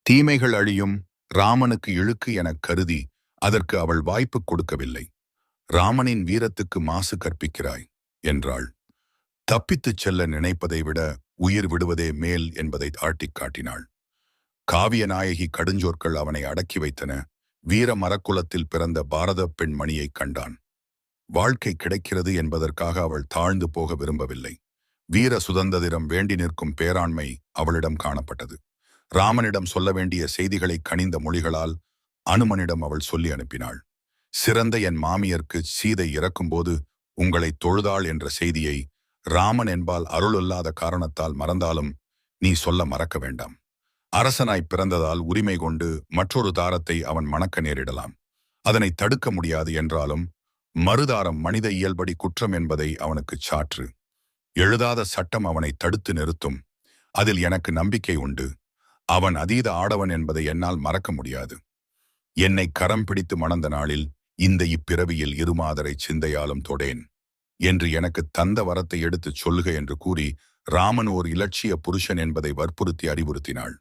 தீமைகள் அழியும். ராமனுக்கு இழுக்கு எனக் கருதி அதற்கு அவள் வாய்ப்பு கொடுக்கவில்லை. ராமனின் வீரத்துக்கு மாசு கற்பிக்கிறாய் என்றாள். தப்பித்துச் செல்ல நினைப்பதை விட உயிர் விடுவதே மேல் என்பதை ஆட்டிக் காட்டினாள். காவிய நாயகி கடுஞ்சொற்கள் அவனை அடக்கி வைத்தன. வீர மரக்குலத்தில் பிறந்த பாரத பெண்மணியைக் கண்டான். வாழ்க்கை கிடைக்கிறது என்பதற்காக அவள் தாழ்ந்து போக விரும்பவில்லை. வீர சுதந்திரம் வேண்டி நிற்கும் பேராண்மை அவளிடம் காணப்பட்டது. ராமனிடம் சொல்ல வேண்டிய செய்திகளை கனிந்த மொழிகளால் அனுமனிடம் அவள் சொல்லி அனுப்பினாள். சிறந்த என் மாமியர்க்கு சீதை இறக்கும்போது உங்களை தொழுதாள் என்ற செய்தியை ராமன் என்பால் அருளில்லாத காரணத்தால் மறந்தாலும் நீ சொல்ல மறக்க வேண்டாம். அரசனாய் பிறந்ததால் உரிமை கொண்டு மற்றொரு தாரத்தை அவன் மணக்க நேரிடலாம். அதனை தடுக்க முடியாது என்றாலும் மறுதாரம் மனித இயல்படி குற்றம் என்பதை அவனுக்குச் சாற்று. எழுதாத சட்டம் அவனை தடுத்து நிறுத்தும். அதில் எனக்கு நம்பிக்கை உண்டு. அவன் அதீத ஆடவன் என்பதை என்னால் மறக்க முடியாது. என்னை கரம் பிடித்து மணந்த நாளில் இந்த இப்பிறவியில் இருமாதரை சிந்தையாலும் தொடேன் என்று எனக்கு தந்த வரத்தை எடுத்துச் சொல்லுக என்று கூறி ராமன் ஓர் இலட்சிய புருஷன் என்பதை வற்புறுத்தி அறிவுறுத்தினாள்.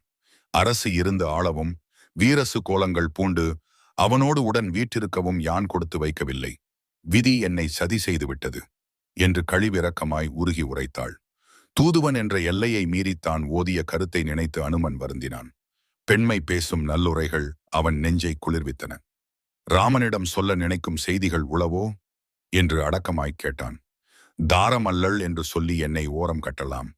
அரசு இருந்து ஆளவும் வீரசு கோலங்கள் பூண்டு அவனோடு உடன் வீற்றிருக்கவும் யான் கொடுத்து வைக்கவில்லை. விதி என்னை சதி செய்துவிட்டது என்று கழிவிறக்கமாய் உருகி உரைத்தாள். தூதுவன் என்ற எல்லையை மீறித்தான் ஓதிய கருத்தை நினைத்து அனுமன் வருந்தினான். பெண்மை பேசும் நல்லுரைகள் அவன் நெஞ்சை குளிர்வித்தன. ராமனிடம் சொல்ல நினைக்கும் செய்திகள் உளவோ என்று அடக்கமாய்க் கேட்டான். தாரமல்லள் என்று சொல்லி என்னை ஓரம் கட்டலாம்.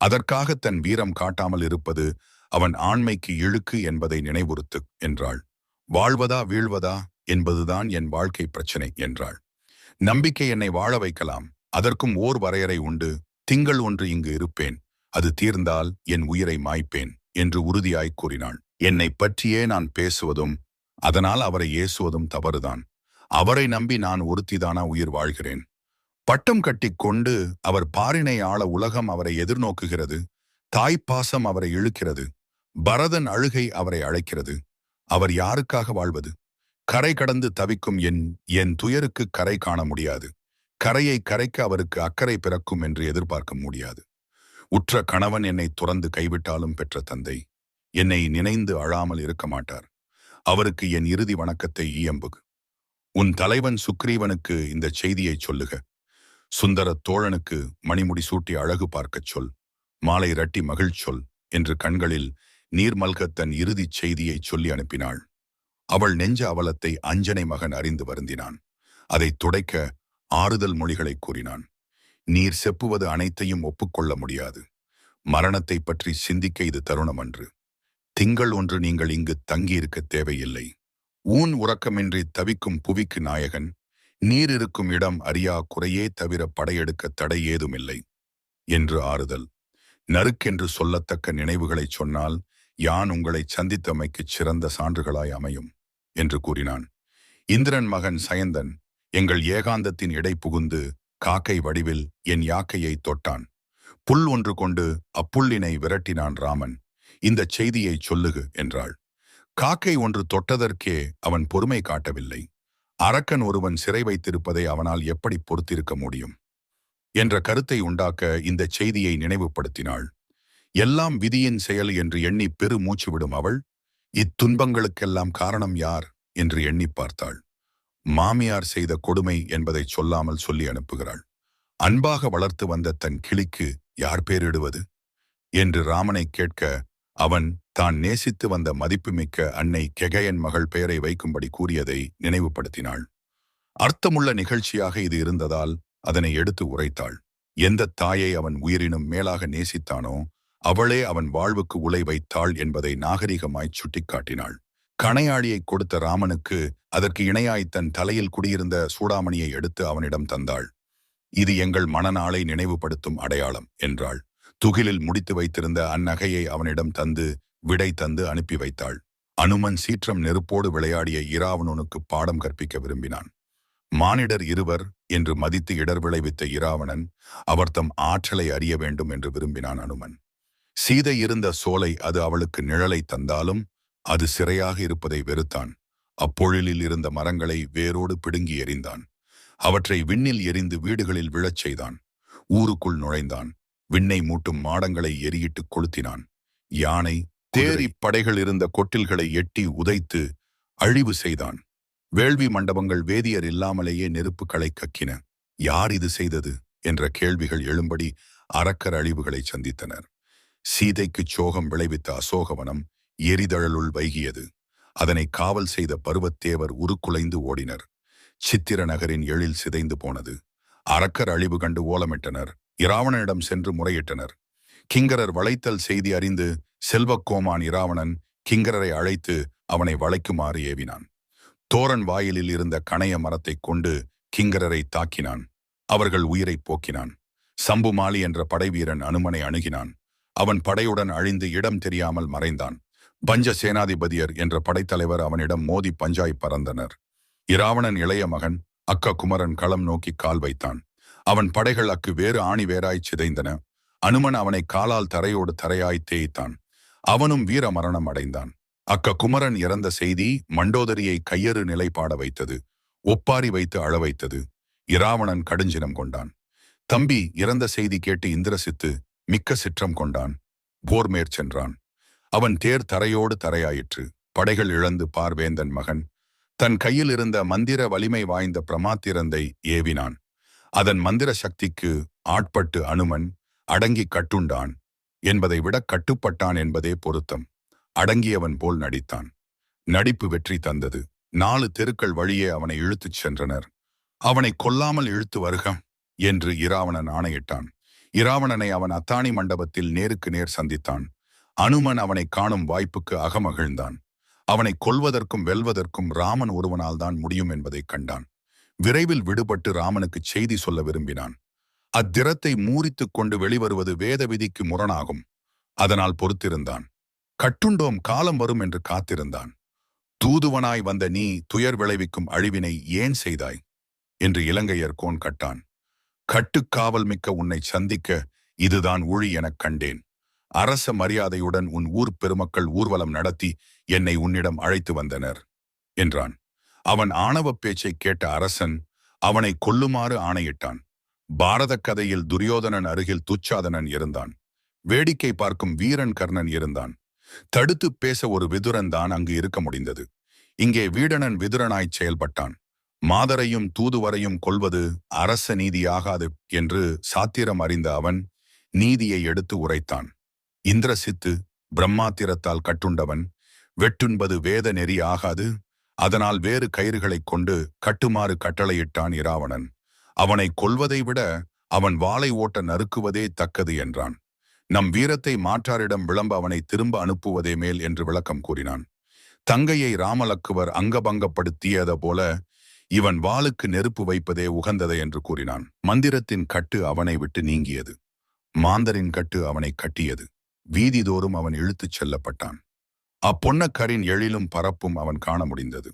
அதற்காக தன் வீரம் காட்டாமல் இருப்பது அவன் ஆண்மைக்கு இழுக்கு என்பதை நினைவுறுத்து என்றாள். வாழ்வதா வீழ்வதா என்பதுதான் என் வாழ்க்கை பிரச்சனை என்றாள். நம்பிக்கை என்னை வாழ வைக்கலாம். அதற்கும் ஓர் வரையறை உண்டு. திங்கள் ஒன்று இங்கு இருப்பேன். அது தீர்ந்தால் என் உயிரை மாய்ப்பேன் என்று உறுதியாய் கூறினாள். என்னை பற்றியே நான் பேசுவதும் அதனால் அவரை ஏசுவதும் தவறுதான். அவரை நம்பி நான் ஒருத்திதானா உயிர் வாழ்கிறேன். பட்டம் கட்டிக் கொண்டு அவர் பாரினை ஆள உலகம் அவரை எதிர்நோக்குகிறது. தாய்ப்பாசம் அவரை இழுக்கிறது. பரதன் அழுகை அவரை அழைக்கிறது. அவர் யாருக்காக வாழ்வது? கரை கடந்து தவிக்கும் என் துயருக்கு கரை காண முடியாது. கரையை கரைக்க அவருக்கு அக்கறை பிறக்கும் என்று எதிர்பார்க்க முடியாது. உற்ற கணவன் என்னை துறந்து கைவிட்டாலும் பெற்ற தந்தை என்னை நினைந்து அழாமல் இருக்க மாட்டார். அவருக்கு என் இறுதி வணக்கத்தை இயம்புக. உன் தலைவன் சுக்ரீவனுக்கு இந்த செய்தியை சொல்லுக. சுந்தர தோழனுக்கு மணிமுடி சூட்டி அழகு பார்க்கச் சொல். மாலை ரட்டி மகிழ் சொல் என்று கண்களில் நீர்மல்க தன் இறுதிச் செய்தியை சொல்லி அனுப்பினாள். அவள் நெஞ்ச அவலத்தை அஞ்சனை மகன் அறிந்து வருந்தினான். அதை துடைக்க ஆறுதல் மொழிகளை கூறினான். நீர் செப்புவது அனைத்தையும் ஒப்புக்கொள்ள முடியாது. மரணத்தை பற்றி சிந்திக்க இது தருணம் அன்று. திங்கள் ஒன்று நீங்கள் இங்கு தங்கியிருக்க தேவையில்லை. ஊன் உறக்கமின்றி தவிக்கும் புவிக்கு நாயகன். நீர் இருக்கும் இடம் அறியா குறையே தவிர படையெடுக்க தடை ஏதுமில்லை என்று ஆறுதல். நறுக்கென்று சொல்லத்தக்க நினைவுகளைச் சொன்னால் யான் உங்களை சந்தித்தமைக்குச் சிறந்த சான்றுகளாய் அமையும் என்று கூறினான். இந்திரன் மகன் சயந்தன் எங்கள் ஏகாந்தத்தின் இடை புகுந்து காக்கை வடிவில் என் யாக்கையை தொட்டான். புல் ஒன்று கொண்டு அப்புள்ளினை விரட்டினான் ராமன். இந்தச் செய்தியை சொல்லுகு என்றாள். காக்கை ஒன்று தொட்டதற்கே அவன் பொறுமை காட்டவில்லை. அரக்கன் ஒருவன் சிறை வைத்திருப்பதை அவனால் எப்படி பொறுத்திருக்க முடியும் என்ற கருத்தை உண்டாக்க இந்தச் செய்தியை நினைவுபடுத்தினாள். எல்லாம் விதியின் செயல் என்று எண்ணி பெரு மூச்சு விடும் அவள் இத்துன்பங்களுக்கெல்லாம் காரணம் யார் என்று எண்ணி பார்த்தாள். மாமியார் செய்த கொடுமை என்பதை சொல்லாமல் சொல்லி அனுப்புகிறாள். அன்பாக வளர்த்து வந்த தன் கிளிக்கு யார் பேரிடுவது என்று ராமனை கேட்க அவன் தான் நேசித்து வந்த மதிப்புமிக்க அன்னை கெகையன் மகள் பெயரை வைக்கும்படி கூறியதை நினைவுபடுத்தினாள். அர்த்தமுள்ள நிகழ்ச்சியாக இது இருந்ததால் அதனை எடுத்து உரைத்தாள். எந்த தாயை அவன் உயிரினும் மேலாக நேசித்தானோ அவளே அவன் வாழ்வுக்கு உலை வைத்தாள் என்பதை நாகரிகமாய் சுட்டிக்காட்டினாள். கணையாழியை கொடுத்த ராமனுக்கு அதற்கு இணையாய் தன் தலையில் குடியிருந்த சூடாமணியை எடுத்து அவனிடம் தந்தாள். இது எங்கள் மனநாளை நினைவுபடுத்தும் அடையாளம் என்றாள். துகிலில் முடித்து வைத்திருந்த அந்நகையை அவனிடம் தந்து விடை தந்து அனுப்பி வைத்தாள். அனுமன் சீற்றம் நெருப்போடு விளையாடிய இராவணனுக்கு பாடம் கற்பிக்க விரும்பினான். மானிடர் இருவர் என்று மதித்து இடர் விளைவித்த இராவணன் அவர் தம் ஆற்றலை அறிய வேண்டும் என்று விரும்பினான் அனுமன். சீதை இருந்த சோலை அது அவளுக்கு நிழலை தந்தாலும் அது சிறையாக இருப்பதை வெறுத்தான். அப்பொழிலில் இருந்த மரங்களை வேரோடு பிடுங்கி எறிந்தான். அவற்றை விண்ணில் எரிந்து வீடுகளில் விழச் செய்தான். ஊருக்குள் நுழைந்தான். விண்ணை மூட்டும் மாடங்களை எரியிட்டு கொளுத்தினான். யானை தேரி படைகள் இருந்த கொட்டில்களை எட்டி உதைத்து அழிவு செய்தான். வேள்வி மண்டபங்கள் வேதியர் இல்லாமலேயே நெருப்புகளை கக்கின. யார் இது செய்தது என்ற கேள்விகள் எழும்படி அரக்கர் அழிவுகளை சந்தித்தனர். சீதைக்கு சோகம் விளைவித்த அசோகவனம் எரிதழலுள் வைகியது. அதனை காவல் செய்த பருவத்தேவர் உருக்குலைந்து ஓடினர். சித்திர நகரின் எழில் சிதைந்து போனது. அரக்கர் அழிவு கண்டு ஓலமிட்டனர். இராவணனிடம் சென்று முறையிட்டனர். கிங்கரர் வளைத்தல் செய்தி அறிந்து செல்வக்கோமான் இராவணன் கிங்கரரை அழைத்து அவனை வளைக்குமாறு ஏவினான். தோரன் வாயிலில் இருந்த கணைய மரத்தைக் கொண்டு கிங்கரரை தாக்கினான். அவர்கள் உயிரை போக்கினான். சம்புமாலி என்ற படைவீரன் அனுமனை அணுகினான். அவன் படையுடன் அழிந்து இடம் தெரியாமல் மறைந்தான். பஞ்ச சேனாதிபதியர் என்ற படைத்தலைவர் அவனிடம் மோதி பஞ்சாய் பறந்தனர். இராவணன் இளைய மகன் அக்க குமரன் களம் நோக்கி கால் வைத்தான். அவன் படைகள் அக்கு வேறு ஆணி வேறாய்ச் சிதைந்தன. அனுமன் அவனை காலால் தரையோடு தரையாய் தேய்த்தான். அவனும் வீர மரணம் அடைந்தான். அக்க குமரன் இறந்த செய்தி மண்டோதரியை கையறு நிலைப்பாட வைத்தது. ஒப்பாரி வைத்து அழ வைத்தது. இராவணன் கடுஞ்சினம் கொண்டான். தம்பி இறந்த செய்தி கேட்டு இந்திரசித்து மிக்க சிற்றம் கொண்டான். போர் மேற்சென்றான். அவன் தேர் தரையோடு தரையாயிற்று. படைகள் இழந்து பார்வேந்தன் மகன் தன் கையில் இருந்த மந்திர வலிமை வாய்ந்த பிரமாத்திரந்தை ஏவினான். அதன் மந்திர சக்திக்கு ஆட்பட்டு அனுமன் அடங்கி கட்டுண்டான் என்பதை விட கட்டுப்பட்டான் என்பதே பொருத்தம். அடங்கியவன் போல் நடித்தான். நடிப்பு வெற்றி தந்தது. 4 தெருக்கள் வழியே அவனை இழுத்துச் சென்றனர். அவனை கொல்லாமல் இழுத்து வருக என்று இராவணன் ஆணையிட்டான். இராவணனை அவன் அத்தாணி மண்டபத்தில் நேருக்கு நேர் சந்தித்தான். அனுமன் அவனை காணும் வாய்ப்புக்கு அகமகிழ்ந்தான். அவனை கொல்வதற்கும் வெல்வதற்கும் ராமன் ஒருவனால் தான் முடியும் என்பதை கண்டான். விரைவில் விடுபட்டு ராமனுக்கு செய்தி சொல்ல விரும்பினான். அத்திரத்தை மூரித்துக் கொண்டு வெளிவருவது வேத விதிக்கு முரணாகும். அதனால் பொறுத்திருந்தான். கட்டுண்டோம் காலம் வரும் என்று காத்திருந்தான். தூதுவனாய் வந்த நீ துயர் விளைவிக்கும் அழிவினை ஏன் செய்தாய் என்று இலங்கையர் கோன் கட்டான். கட்டுக்காவல் மிக்க உன்னை சந்திக்க இதுதான் ஊழி எனக் கண்டேன். அரச மரியாதையுடன் உன் ஊர் பெருமக்கள் ஊர்வலம் நடத்தி என்னை உன்னிடம் அழைத்து வந்தனர் என்றான். அவன் ஆணவப் பேச்சை கேட்ட அரசன் அவனை கொல்லுமாறு ஆணையிட்டான். பாரத கதையில் துரியோதனன் அருகில் துச்சாதனன் இருந்தான். வேடிக்கை பார்க்கும் வீரன் கர்ணன் இருந்தான். தடுத்து பேச ஒரு விதுரன் தான் அங்கு இருக்க முடிந்தது. இங்கே வீடணன் விதுரனாய்ச் செயல்பட்டான். மாதரையும் தூதுவரையும் கொல்வது அரச நீதியாகாது என்று சாத்திரம் அறிந்த அவன் நீதியை எடுத்து உரைத்தான். இந்திரசித்து பிரம்மாத்திரத்தால் கட்டுண்டவன் வெட்டுண்பது வேத நெறி ஆகாது. அதனால் வேறு கயிறுகளைக் கொண்டு கட்டுமாறு கட்டளையிட்டான் இராவணன். அவனை கொல்வதை விட அவன் வாளை ஓட்ட நறுக்குவதே தக்கது என்றான். நம் வீரத்தை மாற்றாரிடம் விளம்ப அவனை திரும்ப அனுப்புவதே மேல் என்று விளக்கம் கூறினான். தங்கையை ராமலக்குவர் அங்கபங்கப்படுத்தியத போல இவன் வாளுக்கு நெருப்பு வைப்பதே உகந்ததை என்று கூறினான். மந்திரத்தின் கட்டு அவனை விட்டு நீங்கியது. மாந்தரின் கட்டு அவனை கட்டியது. வீதிதோறும் அவன் இழுத்துச் செல்லப்பட்டான். அப்பொன்னக்கரின் எழிலும் பரப்பும் அவன் காண முடிந்தது.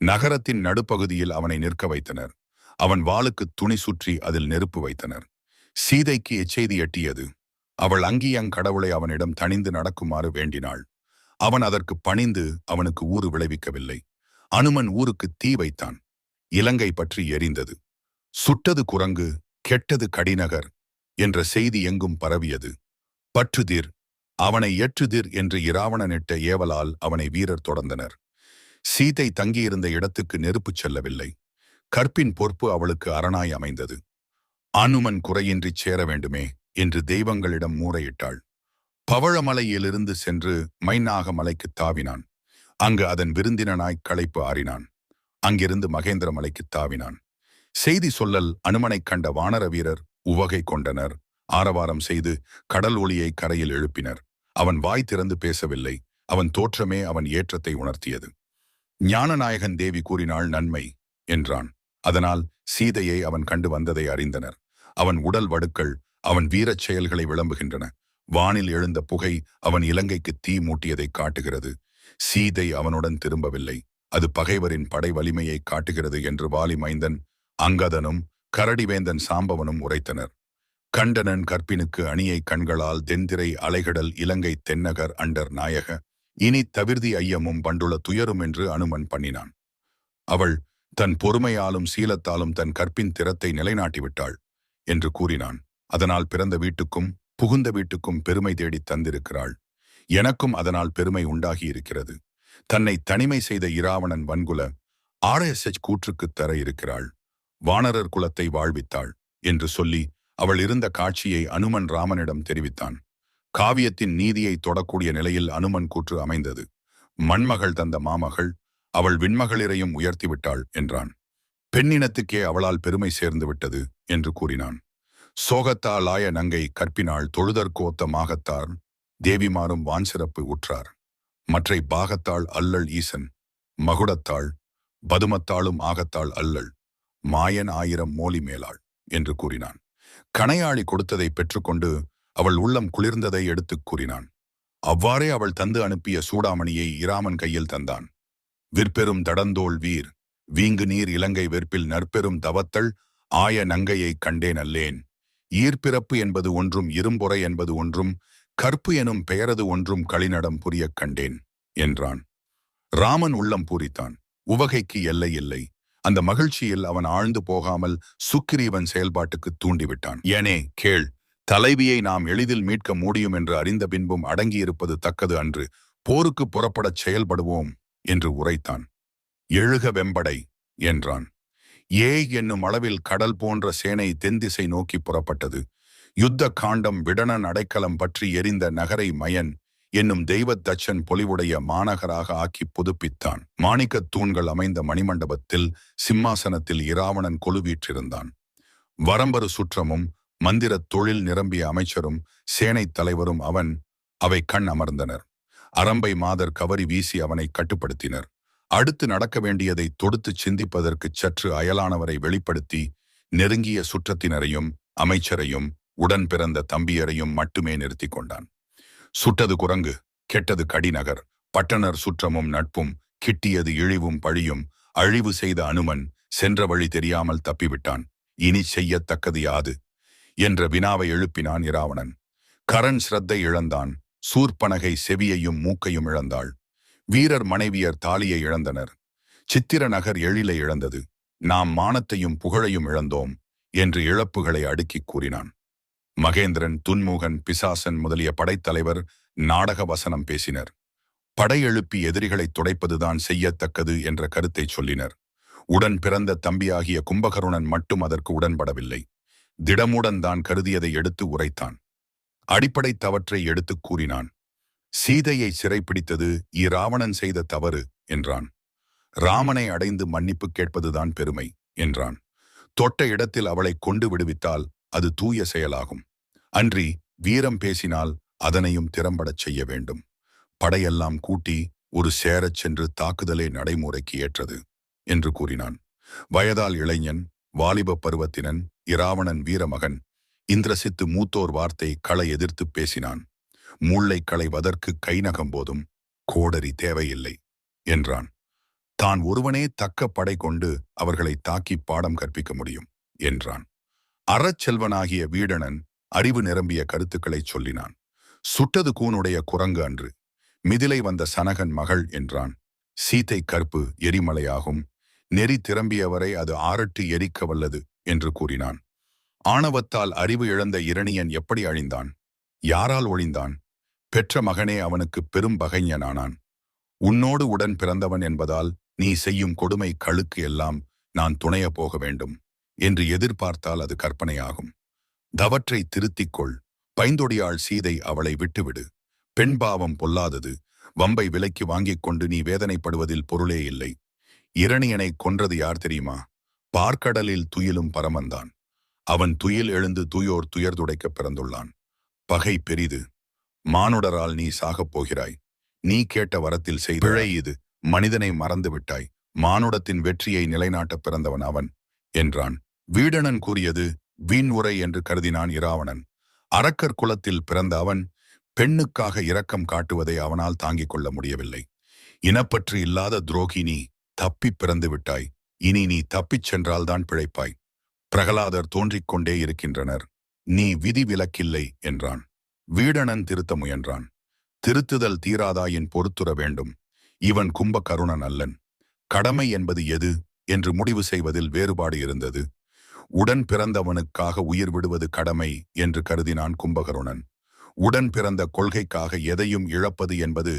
நகரத்தின் நடுப்பகுதியில் அவனை நிற்க வைத்தனர். அவன் வாளுக்கு துணி சுற்றி அதில் நெருப்பு வைத்தனர். சீதைக்கு எச்செய்தி எட்டியது. அவள் அங்கியங்கடவுளை அவனிடம் தணிந்து நடக்குமாறு வேண்டினாள். அவன் அதற்கு பணிந்து அவனுக்கு ஊறு விளைவிக்கவில்லை. அனுமன் ஊருக்கு தீ வைத்தான். இலங்கை பற்றி எரிந்தது. சுட்டது குரங்கு, கெட்டது கடிநகர் என்ற செய்தி எங்கும் பரவியது. பற்றுதிர், அவனை ஏற்றுதிர் என்று இராவணனிட்ட ஏவலால் அவனை வீரர் தொடர்ந்தனர். சீதை தங்கியிருந்த இடத்துக்கு நெருப்பு செல்லவில்லை. கற்பின் பொறுப்பு அவளுக்கு அரணாய் அமைந்தது. அனுமன் குறையின்றிச் சேர வேண்டுமே என்று தெய்வங்களிடம் மூரையிட்டாள். பவழமலையிலிருந்து சென்று மைநாக மலைக்குத் தாவினான். அங்கு அதன் விருந்தினனாய் களைப்பு ஆறினான். அங்கிருந்து மகேந்திர மலைக்குத் தாவினான். செய்தி சொல்லல் அனுமனைக் கண்ட வானர வீரர் உவகை கொண்டனர். ஆரவாரம் செய்து கடல் ஒளியை கரையில் எழுப்பினர். அவன் வாய் திறந்து பேசவில்லை. அவன் தோற்றமே அவன் ஏற்றத்தை உணர்த்தியது. ஞானநாயகன் தேவி கூறினாள் நன்மை என்றான். அதனால் சீதையை அவன் கண்டு வந்ததை அறிந்தனர். அவன் உடல் வடுக்கள் அவன் வீரச் செயல்களை விளம்புகின்றன. வானில் எழுந்த புகை அவன் இலங்கைக்கு தீ மூட்டியதை காட்டுகிறது. சீதை அவனுடன் திரும்பவில்லை. அது பகைவரின் படை வலிமையை காட்டுகிறது என்று வாலி மைந்தன் அங்கதனும் கரடிவேந்தன் சாம்பவனும் உரைத்தனர். கண்டனன் கற்பினுக்கு அணியை கண்களால் தென்திரை அலைகடல் இலங்கை தென்னகர் அண்டர் நாயக இனி தவிர்தி ஐயமும் பண்டுள்ள துயரும் என்று அனுமன் பண்ணினான். அவள் தன் பொறுமையாலும் சீலத்தாலும் தன் கற்பின் திறத்தை நிலைநாட்டிவிட்டாள் என்று கூறினான். அதனால் பிறந்த வீட்டுக்கும் புகுந்த வீட்டுக்கும் பெருமை தேடித் தந்திருக்கிறாள். எனக்கும் அதனால் பெருமை உண்டாகி இருக்கிறது. தன்னை தனிமை செய்த இராவணன் வன்குல ஆர்எஸ்எச் கூற்றுக்குத் தர இருக்கிறாள். வானரர் குலத்தை வாழ்வித்தாள் என்று சொல்லி அவள் இருந்த காட்சியை அனுமன் ராமனிடம் தெரிவித்தான். காவியத்தின் நீதியை தொடக்கூடிய நிலையில் அனுமன் கூற்று அமைந்தது. மண்மகள் தந்த மாமகள், அவள் விண்மகளிரையும் உயர்த்திவிட்டாள் என்றான். பெண்ணினத்துக்கே அவளால் பெருமை சேர்ந்து விட்டது என்று கூறினான். சோகத்தால் ஆய நங்கை கற்பினாள் தொழுதற்கோத்த மாகத்தார் தேவிமாரும் வான்சிறப்பு உற்றார். மற்றை பாகத்தாள் அல்லள் ஈசன் மகுடத்தாள் பதுமத்தாளும் ஆகத்தாள் அல்லள் மாயன் 1000 மோலி மேலாள் என்று கூறினான். கணையாளி கொடுத்ததை பெற்றுக்கொண்டு அவள் உள்ளம் குளிர்ந்ததை எடுத்துக் கூறினான். அவ்வாறே அவள் தந்து அனுப்பிய சூடாமணியை இராமன் கையில் தந்தான். விற்பெரும் தடந்தோள் வீர் வீங்கு நீர் இலங்கை வெற்பில் நற்பெரும் தவத்தள் ஆய நங்கையைக் கண்டேன் அல்லேன். ஈர்ப்பிறப்பு என்பது ஒன்றும் இரும்பொறை என்பது ஒன்றும் கற்பு எனும் பெயரது ஒன்றும் களிநடம் புரியக் கண்டேன் என்றான். ராமன் உள்ளம் பூரித்தான். உவகைக்கு எல்லை இல்லை. அந்த மகிழ்ச்சியில் அவன் ஆழ்ந்து போகாமல் சுக்கிரீவன் செயல்பாட்டுக்கு தூண்டிவிட்டான். ஏனே கேள், தலைவியை நாம் எளிதில் மீட்க முடியும் என்று அறிந்த பின்பும் அடங்கியிருப்பது தக்கது அன்று. போருக்கு புறப்படச் செயல்படுவோம் என்று உரைத்தான். எழுக வெம்படை என்றான். என்னும் அளவில் கடல் போன்ற சேனை தென்திசை நோக்கி புறப்பட்டது. யுத்த காண்டம் விடணன் அடைக்கலம் பற்றி எரிந்த நகரை மயன் என்னும் தெய்வத் தச்சன் பொலிவுடைய மாநகராக ஆக்கி புதுப்பித்தான். மாணிக்கத் தூண்கள் அமைந்த மணிமண்டபத்தில் சிம்மாசனத்தில் இராவணன் கொலுவீற்றிருந்தான். வரம்பரு சுற்றமும் மந்திரத் தொழில் நிரம்பிய அமைச்சரும் சேனைத் தலைவரும் அவை கண் அமர்ந்தனர். அரம்பை மாதர் கவரி வீசி அவனை கட்டுப்படுத்தினர். அடுத்து நடக்க வேண்டியதை தொடுத்துச் சிந்திப்பதற்குச் சற்று அயலானவரை வெளிப்படுத்தி நெருங்கிய சுற்றத்தினரையும் அமைச்சரையும் உடன் பிறந்த தம்பியரையும் மட்டுமே நிறுத்தி கொண்டான். சுட்டது குரங்கு, கெட்டது கடிநகர், பட்டணர் சுற்றமும் நட்பும், கிட்டியது இழிவும் பழியும், அழிவு செய்த அனுமன் சென்ற வழி தெரியாமல் தப்பிவிட்டான். இனி செய்யத்தக்கது யாது என்ற வினாவை எழுப்பினான் இராவணன். கரண் ஸ்ரத்தை இழந்தான். சூர்பனகை செவியையும் மூக்கையும் இழந்தாள். வீரர் மனைவியர் தாலியை இழந்தனர். சித்திர நகர் எழிலை இழந்தது. நாம் மானத்தையும் புகழையும் இழந்தோம் என்று இழப்புகளை அடுக்கிக் கூறினான். மகேந்திரன், துன்முகன், பிசாசன் முதலிய படைத்தலைவர் நாடக வசனம் பேசினர். படையெழுப்பி எதிரிகளை துடைப்பதுதான் செய்யத்தக்கது என்ற கருத்தை சொல்லினர். உடன் பிறந்த தம்பியாகிய கும்பகருணன் மட்டும் அதற்கு உடன்படவில்லை. திடமுடன் தான் கருதியதை எடுத்து உரைத்தான். அடிப்படை தவற்றை எடுத்துக் கூறினான். சீதையை சிறைப்பிடித்தது இராவணன் செய்த தவறு என்றான். ராமனை அடைந்து மன்னிப்பு கேட்பதுதான் பெருமை என்றான். தொட்ட இடத்தில் அவளை கொண்டு விடுவித்தால் அது தூய செயலாகும். அன்றி வீரம் பேசினால் அதனையும் திறம்படச் செய்ய வேண்டும். படையெல்லாம் கூட்டி ஒரு சேரச் சென்று தாக்குதலே நடைமுறைக்கு ஏற்றது என்று கூறினான். வயதால் இளைஞன், வாலிப பருவத்தினன், இராவணன் வீரமகன், இந்திரசித்து மூத்தோர் வார்த்தை களை எதிர்த்து பேசினான். முல்லை களைவதற்கு கைநகம் போதும், கோடரி தேவையில்லை என்றான். தான் ஒருவனே தக்க படை கொண்டு அவர்களை தாக்கி பாடம் கற்பிக்க முடியும் என்றான். அறச்செல்வனாகிய வீடணன் அறிவு நிரம்பிய கருத்துக்களைச் சொல்லினான். சுட்டது கூனுடைய குரங்கு அன்று, மிதிலை வந்த சனகன் மகள் என்றான். சீத்தை கற்பு எரிமலையாகும். நெறி திரம்பியவரை அது ஆரட்டு எரிக்க வல்லது என்று கூறினான். ஆணவத்தால் அறிவு இழந்த இரணியன் எப்படி அழிந்தான்? யாரால் ஒழிந்தான்? பெற்ற மகனே அவனுக்கு பெரும் பகைஞனானான். உன்னோடு உடன் பிறந்தவன் என்பதால் நீ செய்யும் கொடுமை கழுக்கு எல்லாம் நான் துணைய போக வேண்டும் என்று எதிர்பார்த்தால் அது கற்பனையாகும். தவற்றை திருத்திக்கொள். பைந்தொடியாள் சீதை அவளை விட்டுவிடு. பெண்பாவம் பொல்லாதது. வம்பை விலைக்கு வாங்கிக் கொண்டு நீ வேதனைப்படுவதில் பொருளே இல்லை. இரணியனை கொன்றது யார் தெரியுமா? பார்க்கடலில் துயிலும் பரமன்தான். அவன் துயில் எழுந்து துயோர் துயர் துடைக்க பிறந்துள்ளான். பகை பெரிது. மானுடரால் நீ சாகப் போகிறாய். நீ கேட்ட வரத்தில் செய்த பிழை இது. மனிதனை மறந்து விட்டாய். மானுடத்தின் வெற்றியை நிலைநாட்ட பிறந்தவன் அவன் என்றான். வீடணன் கூறியது வீண் உரை என்று கருதினான் இராவணன். அரக்கர் குலத்தில் பிறந்த அவன் பெண்ணுக்காக இரக்கம் காட்டுவதை அவனால் தாங்கிக் கொள்ள முடியவில்லை. இனப்பற்று இல்லாத துரோகி, நீ தப்பிப் பிறந்து விட்டாய். இனி நீ தப்பிச் சென்றால்தான் பிழைப்பாய். பிரகலாதர் தோன்றிக் கொண்டே இருக்கின்றனர். நீ விதி விலக்கில்லை என்றான். வீடணன் திருத்த முயன்றான். திருத்துதல் தீராதாயின் பொறுத்துற வேண்டும். இவன் கும்பகருணன் அல்லன். கடமை என்பது எது என்று முடிவு செய்வதில் வேறுபாடு இருந்தது. உடன் பிறந்தவனுக்காக உயிர் விடுவது கடமை என்று கருதினான் கும்பகருணன். உடன் பிறந்த கொள்கைக்காக எதையும் இழப்பது என்பது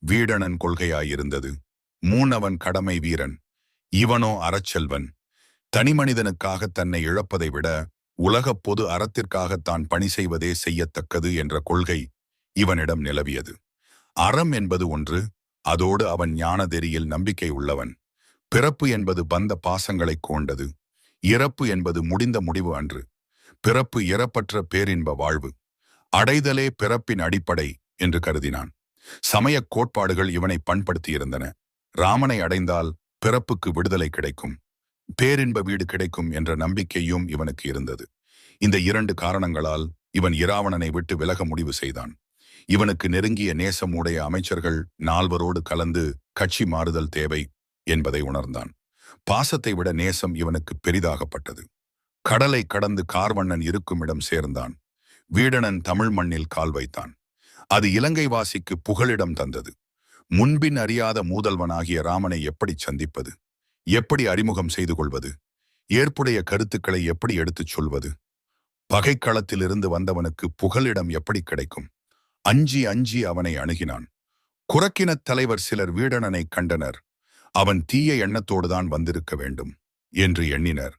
வீடணன் கொள்கையாயிருந்தது. மூனவன் கடமை வீரன், இவனோ அறச்செல்வன். தனிமனிதனுக்காக தன்னை இழப்பதை விட உலகப் பொது அறத்திற்காக தான் பணி செய்வதே செய்யத்தக்கது என்ற கொள்கை இவனிடம் நிலவியது. அறம் என்பது ஒன்று, அதோடு அவன் ஞானதெறியில் நம்பிக்கை உள்ளவன். பிறப்பு என்பது பந்த பாசங்களைக் கொண்டது. இறப்பு என்பது முடிந்த முடிவு அன்று. பிறப்பு இறப்பற்ற பேரின்ப வாழ்வு. அடைதலே பிறப்பின் அடிப்படை என்று கருதினான். சமயக் கோட்பாடுகள் இவனை பண்படுத்தியிருந்தன. ராமனை அடைந்தால் பிறப்புக்கு விடுதலை கிடைக்கும், பேரின்ப வீடு கிடைக்கும் என்ற நம்பிக்கையும் இவனுக்கு இருந்தது. இந்த 2 காரணங்களால் இவன் இராவணனை விட்டு விலக முடிவு செய்தான். இவனுக்கு நெருங்கிய நேசம் உடைய அமைச்சர்கள் 4வரோடு கலந்து கட்சி மாறுதல் தேவை என்பதை உணர்ந்தான். பாசத்தை விட நேசம் இவனுக்கு பெரிதாகப்பட்டது. கடலை கடந்து கார்வண்ணன் இருக்குமிடம் சேர்ந்தான். வீடணன் தமிழ் மண்ணில் கால் வைத்தான். அது இலங்கை வாசிக்கு புகலிடம் தந்தது. முன்பின் அறியாத மூதல்வனாகிய ராமனை எப்படி சந்திப்பது, எப்படி அறிமுகம் செய்து கொள்வது, ஏற்புடைய கருத்துக்களை எப்படி எடுத்துச் சொல்வது, பகைக்களத்திலிருந்து வந்தவனுக்கு புகலிடம் எப்படி கிடைக்கும்? அஞ்சி அஞ்சி அவனை அணுகினான். குரக்கினத் தலைவர் சிலர் வீடணனை கண்டனர். அவன் தீய எண்ணத்தோடுதான் வந்திருக்க வேண்டும் என்று எண்ணினர்.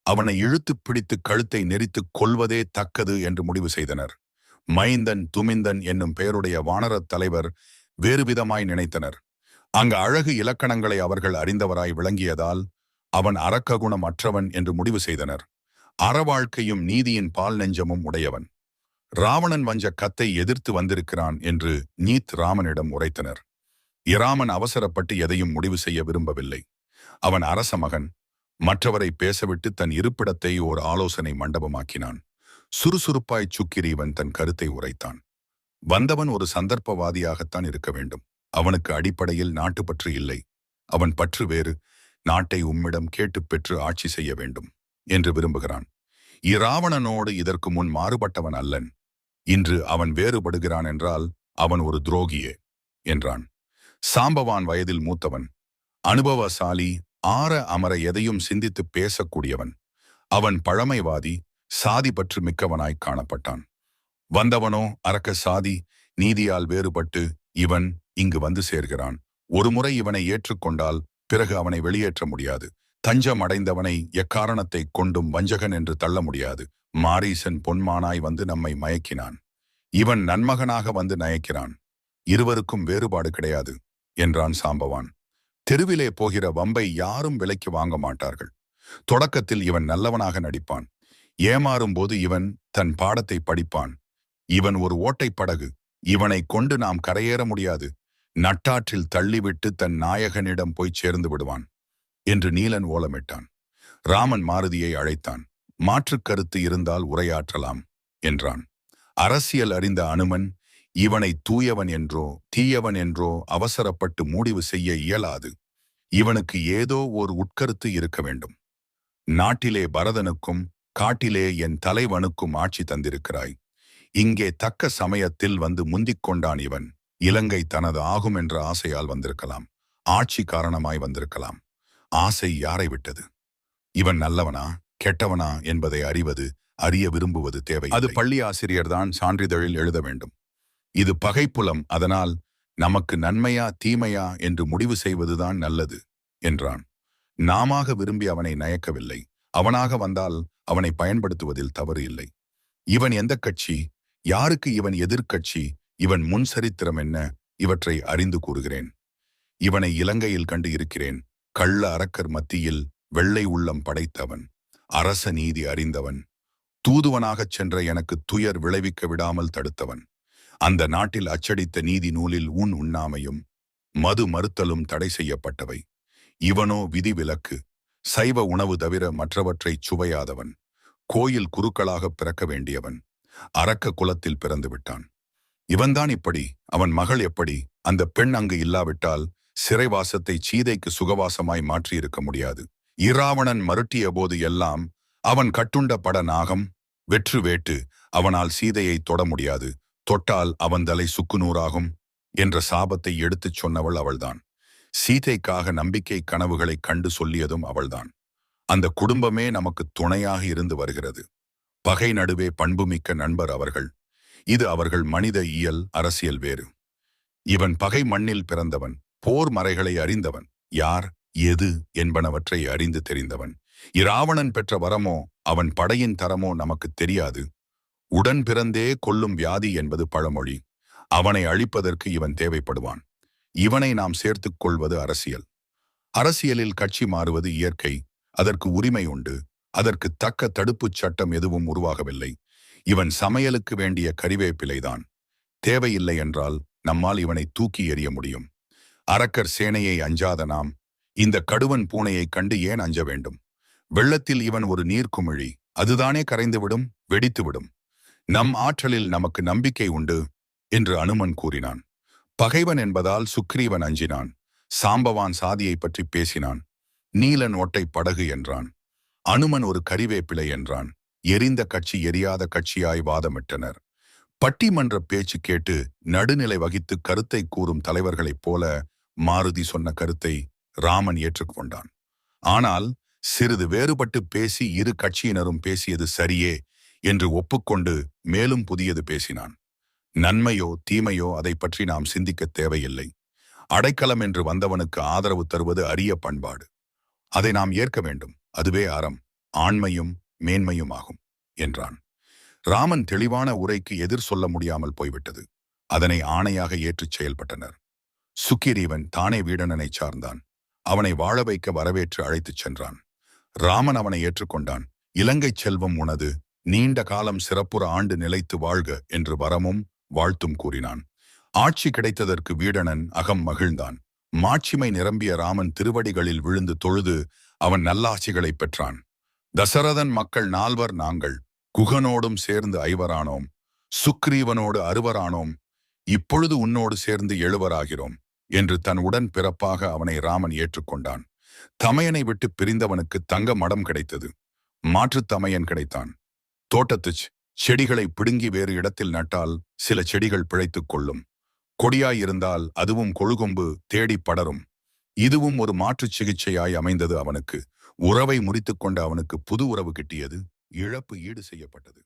அவனை இழுத்துப் பிடித்து கழுத்தை நெரித்துக் கொல்வதே தக்கது என்று முடிவு செய்தனர். மைந்தன் துமிந்தன் என்னும் பெயருடைய வானரத் தலைவர் வேறுவிதமாய் நினைத்தனர். அங்கு அழகு இலக்கணங்களை அவர்கள் அறிந்தவராய் விளங்கியதால் அவன் அரக்ககுணம் அற்றவன் என்று முடிவு செய்தனர். அறவாழ்க்கையும் நீதியின் பால் நெஞ்சமும் உடையவன். ராவணன் வஞ்ச கத்தை எதிர்த்து வந்திருக்கிறான் என்று நீத் ராமனிடம் உரைத்தனர். இராமன் அவசரப்பட்டு எதையும் முடிவு செய்ய விரும்பவில்லை. அவன் அரச மகன். மற்றவரை பேசவிட்டு தன் இருப்பிடத்தை ஓர் ஆலோசனை மண்டபமாக்கினான். சுறுசுறுப்பாய் சுக்கிரீவன் தன் கருத்தை உரைத்தான். வந்தவன் ஒரு சந்தர்ப்பவாதியாகத்தான் இருக்க வேண்டும். அவனுக்கு அடிப்படையில் நாட்டுப்பற்று இல்லை. அவன் பற்று வேறு. நாட்டை உம்மிடம் கேட்டுப் பெற்று ஆட்சி செய்ய வேண்டும் என்று விரும்புகிறான். இராவணனோடு இதற்கு முன் மாறுபட்டவன் அல்லன். இன்று அவன் வேறுபடுகிறான் என்றால் அவன் ஒரு துரோகியே என்றான். சாம்பவான் வயதில் மூத்தவன், அனுபவசாலி, ஆற அமர எதையும் சிந்தித்து பேசக்கூடியவன். அவன் பழமைவாதி, சாதி பற்று மிக்கவனாய் காணப்பட்டான். வந்தவனோ அரக்க சாதி நீதியால் வேறுபட்டு இவன் இங்கு வந்து சேர்கிறான். ஒருமுறை இவனை ஏற்றுக்கொண்டால் பிறகு அவனை வெளியேற்ற முடியாது. தஞ்சம் அடைந்தவனை எக்காரணத்தை கொண்டும் வஞ்சகன் என்று தள்ள முடியாது. மாரீசன் பொன்மானாய் வந்து நம்மை மயக்கினான். இவன் நன்மகனாக வந்து நயக்கிறான். இருவருக்கும் வேறுபாடு கிடையாது என்றான் சாம்பவான். தெருவிலே போகிற வம்பை யாரும் விலைக்கு வாங்க மாட்டார்கள். தொடக்கத்தில் இவன் நல்லவனாக நடிப்பான். ஏமாறும் போது இவன் தன் பாடத்தை படிப்பான். இவன் ஒரு ஓட்டைப் படகு. இவனை கொண்டு நாம் கரையேற முடியாது. நட்டாற்றில் தள்ளிவிட்டு தன் நாயகனிடம் போய் சேர்ந்து விடுவான் என்று நீலன் ஓலமிட்டான். ராமன் மாருதியை அழைத்தான். மாற்றுக் கருத்து இருந்தால் உரையாற்றலாம் என்றான். அரசியல் அறிந்த அனுமன் இவனை தூயவன் என்றோ தீயவன் என்றோ அவசரப்பட்டு முடிவு செய்ய இயலாது. இவனுக்கு ஏதோ ஒரு உட்கருத்து இருக்க வேண்டும். நாட்டிலே பரதனுக்கும் காட்டிலே என் தலைவனுக்கும் ஆட்சி தந்திருக்கிறாய். இங்கே தக்க சமயத்தில் வந்து முந்திக் கொண்டான் இவன். இலங்கை தனது ஆகும் என்ற ஆசையால் வந்திருக்கலாம். ஆட்சி காரணமாய் வந்திருக்கலாம். ஆசை யாரை விட்டது? இவன் நல்லவனா கெட்டவனா என்பதை அறிய விரும்புவது தேவை. அது பள்ளி ஆசிரியர்தான் சான்றிதழில் எழுத வேண்டும். இது பகைப்புலம். அதனால் நமக்கு நன்மையா தீமையா என்று முடிவு செய்வதுதான் நல்லது என்றான். நாமாக விரும்பி அவனை நயக்கவில்லை. அவனாக வந்தால் அவனை பயன்படுத்துவதில் தவறு இல்லை. இவன் எந்த கட்சி? யாருக்கு இவன் எதிர்க்கட்சி? இவன் முன் சரித்திரம் என்ன? இவற்றை அறிந்து கூறுகிறேன். இவனை இலங்கையில் கண்டு இருக்கிறேன். கள்ள அரக்கர் மத்தியில் வெள்ளை உள்ளம் படைத்தவன், அரச நீதி அறிந்தவன், தூதுவனாகச் சென்ற எனக்கு துயர் விளைவிக்க விடாமல் தடுத்தவன். அந்த நாட்டில் அச்சடித்த நீதி நூலில் உண்ணாமையும் மது மறுத்தலும் தடை செய்யப்பட்டவை. இவனோ விதிவிலக்கு. சைவ உணவு தவிர மற்றவற்றைச் சுவையாதவன். கோயில் குருக்களாக பிறக்க வேண்டியவன். அரக்க குலத்தில் பிறந்து விட்டான். இவன்தான் இப்படி. அவன் மகள் எப்படி? அந்த பெண் அங்கு இல்லாவிட்டால் சிறைவாசத்தை சீதைக்கு சுகவாசமாய் மாற்றியிருக்க முடியாது. இராவணன் மருட்டிய போது எல்லாம் அவன் கட்டுண்ட பட நாகம் வெற்று வேட்டு. அவனால் சீதையை தொட முடியாது. தொட்டால் அவன் தலை சுக்குநூறாகும் என்ற சாபத்தை எடுத்துச் சொன்னவள் அவள்தான். சீதைக்காக நம்பிக்கை கனவுகளை கண்டு சொல்லியதும் அவள்தான். அந்த குடும்பமே நமக்கு துணையாக இருந்து வருகிறது. பகை நடுவே பண்புமிக்க நண்பர் அவர்கள். இது அவர்கள் மனித இயல், அரசியல் வேறு. இவன் பகை மண்ணில் பிறந்தவன், போர் மறைகளை அறிந்தவன், யார் எது என்பனவற்றை அறிந்து தெரிந்தவன். இராவணன் பெற்ற வரமோ அவன் படையின் தரமோ நமக்கு தெரியாது. உடன் பிறந்தே கொல்லும் வியாதி என்பது பழமொழி. அவனை அழிப்பதற்கு இவன் தேவைப்படுவான். இவனை நாம் சேர்த்துக் கொள்வது அரசியல். அரசியலில் கட்சி மாறுவது இயற்கை. அதற்கு உரிமை உண்டு. அதற்கு தக்க தடுப்புச் சட்டம் எதுவும் உருவாகவில்லை. இவன் சமையலுக்கு வேண்டிய கறிவேப்பிலைதான். தேவையில்லை என்றால் நம்மால் இவனை தூக்கி எறிய முடியும். அரக்கர் சேனையை அஞ்சாத நாம் இந்த கடுவன் பூனையைக் கண்டு ஏன் அஞ்ச வேண்டும்? வெள்ளத்தில் இவன் ஒரு நீர்க்குமிழி, அதுதானே கரைந்துவிடும், வெடித்துவிடும். நம் ஆற்றலில் நமக்கு நம்பிக்கை உண்டு என்று அனுமன் கூறினான். பகைவன் என்பதால் சுக்ரீவன் அஞ்சினான். சாம்பவான் சாதியை பற்றி பேசினான். நீலன் ஓட்டை படகு என்றான். அனுமன் ஒரு கறிவேப்பிலை என்றான். எரிந்த கட்சி எரியாத கட்சியாய் வாதமிட்டனர். பட்டிமன்ற பேச்சு கேட்டு நடுநிலை வகித்து கருத்தை கூறும் தலைவர்களைப் போல மாருதி சொன்ன கருத்தை ராமன் ஏற்றுக்கொண்டான். ஆனால் சிறிது வேறுபட்டு பேசி இரு கட்சியினரும் பேசியது சரியே என்று ஒப்புக்கொண்டு மேலும் புதியது பேசினான். நன்மையோ தீமையோ அதை பற்றி நாம் சிந்திக்க தேவையில்லை. அடைக்கலம் என்று வந்தவனுக்கு ஆதரவு தருவது அரிய பண்பாடு. அதை நாம் ஏற்க வேண்டும். அதுவே அறம், ஆண்மையும் மேன்மையுமாகும் என்றான். ராமன் தெளிவான உரைக்கு எதிர் சொல்ல முடியாமல் போய்விட்டது. அதனை ஆணையாக ஏற்றுச் செயல்பட்டனர். சுக்கிரீவன் தானே வீடணனை சார்ந்தான். அவனை வாழ வைக்க வரவேற்று அழைத்துச் சென்றான். ராமன் அவனை ஏற்றுக்கொண்டான். இலங்கை செல்வம் உனது, நீண்ட காலம் சிறப்புற ஆண்டு நிலைத்து வாழ்க என்று வரமும் வாழ்த்தும் கூறினான். ஆட்சி கிடைத்ததற்கு வீடணன் அகம் மகிழ்ந்தான். மாட்சிமை நிரம்பிய ராமன் திருவடிகளில் விழுந்து தொழுது அவன் நல்லாட்சிகளை பெற்றான். தசரதன் மக்கள் 4 நாங்கள், குகனோடும் சேர்ந்து 5 சுக்ரீவனோடு 6 இப்பொழுது உன்னோடு சேர்ந்து 7 என்று தன் உடன் பிறப்பாக அவனை ராமன் ஏற்றுக்கொண்டான். தமையனை விட்டு பிரிந்தவனுக்கு தங்க மடம் கிடைத்தது. மாற்றுத் தமையன் கிடைத்தான். தோட்டத்துச் செடிகளை பிடுங்கி வேறு இடத்தில் நட்டால் சில செடிகள் பிழைத்துக் கொள்ளும். கொடியாயிருந்தால் அதுவும் கொழுகொம்பு தேடி படரும். இதுவும் ஒரு மாற்றுச் சிகிச்சையாய் அமைந்தது அவனுக்கு. உறவை முறித்துக் கொண்ட அவனுக்கு புது உறவு கிட்டியது. இழப்பு ஈடு செய்யப்பட்டது.